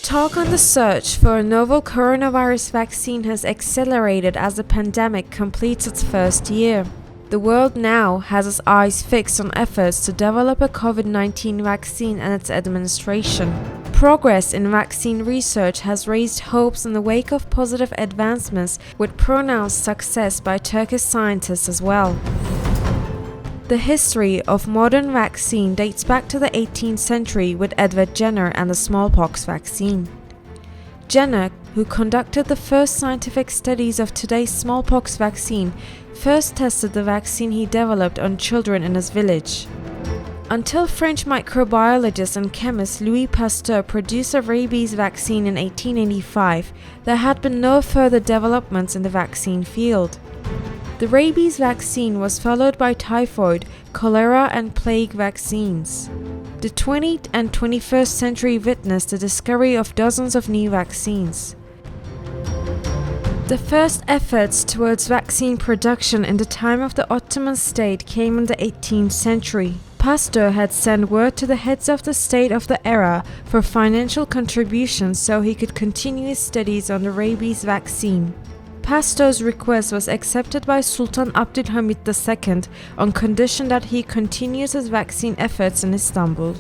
Talk on the search for a novel coronavirus vaccine has accelerated as the pandemic completes its first year. The world now has its eyes fixed on efforts to develop a COVID-19 vaccine and its administration. Progress in vaccine research has raised hopes in the wake of positive advancements, with pronounced success by Turkish scientists as well. The history of modern vaccine dates back to the 18th century with Edward Jenner and the smallpox vaccine. Jenner, who conducted the first scientific studies of today's smallpox vaccine, first tested the vaccine he developed on children in his village. Until French microbiologist and chemist Louis Pasteur produced a rabies vaccine in 1885, there had been no further developments in the vaccine field. The rabies vaccine was followed by typhoid, cholera, and plague vaccines. The 20th and 21st century witnessed the discovery of dozens of new vaccines. The first efforts towards vaccine production in the time of the Ottoman state came in the 18th century. Pasteur had sent word to the heads of the state of the era for financial contributions so he could continue his studies on the rabies vaccine. Pasteur's request was accepted by Sultan Abdulhamid II on condition that he continues his vaccine efforts in Istanbul.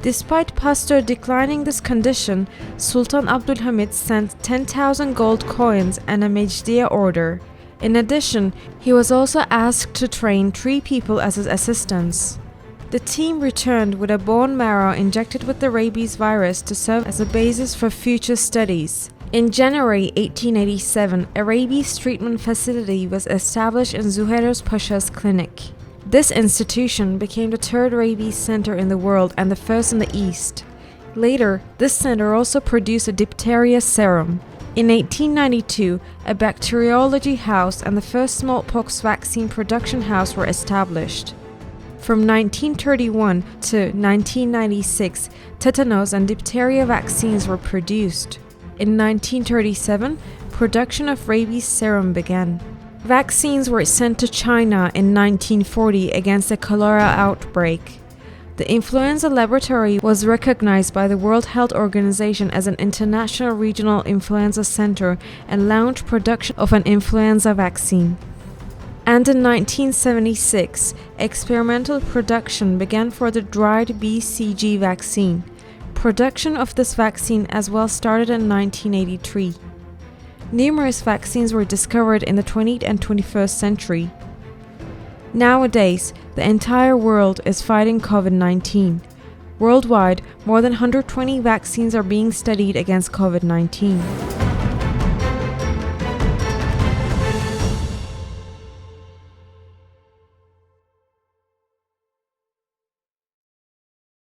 Despite Pasteur declining this condition, Sultan Abdulhamid sent 10,000 gold coins and a Mejdiye order. In addition, he was also asked to train 3 people as his assistants. The team returned with a bone marrow injected with the rabies virus to serve as a basis for future studies. In January 1887, a rabies treatment facility was established in Zuhairos Pasha's clinic. This institution became the 3rd rabies center in the world and the first in the East. Later, this center also produced a diphtheria serum. In 1892, a bacteriology house and the first smallpox vaccine production house were established. From 1931 to 1996, tetanus and diphtheria vaccines were produced. In 1937, production of rabies serum began. Vaccines were sent to China in 1940 against the cholera outbreak. The influenza laboratory was recognized by the World Health Organization as an international regional influenza center and launched production of an influenza vaccine. And in 1976, experimental production began for the dried BCG vaccine. Production of this vaccine as well started in 1983. Numerous vaccines were discovered in the 20th and 21st century. Nowadays, the entire world is fighting COVID-19. Worldwide, more than 120 vaccines are being studied against COVID-19.